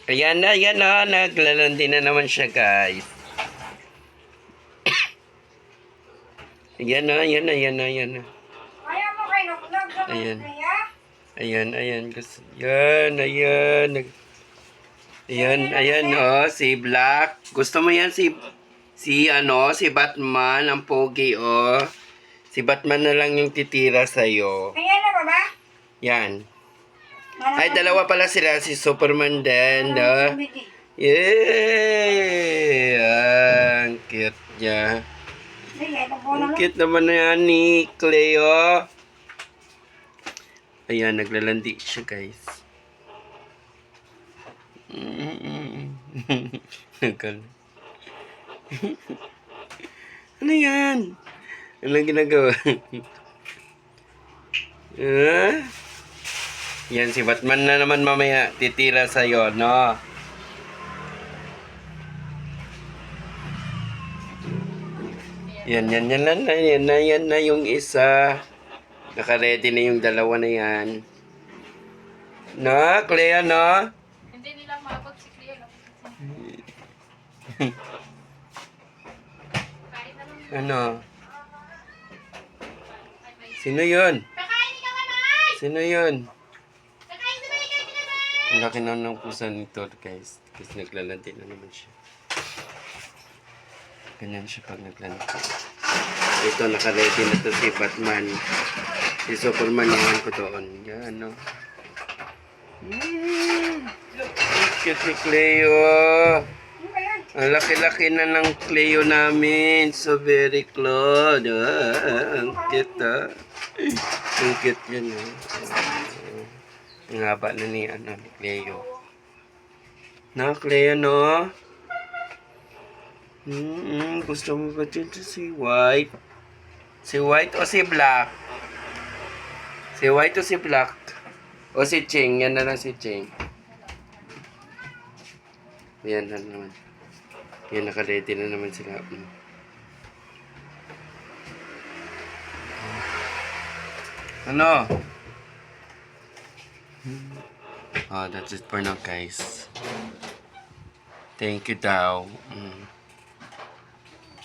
Ayan na. Naglalandi na naman siya, guys. Ayan na. Ayaw mo kayo nakulog sa Ayan. kaya? Ayan. Ayan, oh. Si Black. Gusto mo yan, si Batman, ang pogi, oh. Si Batman na lang yung titira sa'yo. Kaya na ba ba? Yan. Ay, dalawa pala sila. Si Superman din, no? Yay! Ang cute niya. Ang cute naman na yan ni Cleo. Ayan, naglalandi siya, guys. Ano yan? Anong ginagawa? Yan, si Batman na naman mamaya titira sa'yo, no? Yan na yung isa. Naka-ready na yung dalawa na yan. No, Clea, no? Hindi nila maabot si Clea. Ano? Sino yun? Sino yun? Ang laki na ng pusa nito, guys. Kasi naglalandi na naman siya. Ganyan siya pag naglalandi. Ito, naka-ready na to si Batman. Si Superman yung ko doon. Yan, no? Cute ni Cleo. Ang laki-laki na ng Cleo namin. So very close. Ang cute, ah. Ang cute yun, ah. Ang haba na ni Cleo. Na, Cleo, no? Gusto mo ba dito si White? Si White o si Black? Si White o si Black? O si Ching? Yan na lang si Ching. Yan na naman. Yan, naka-ready na naman sila. Ano? Oh, that's it for now, guys. Thank you daw.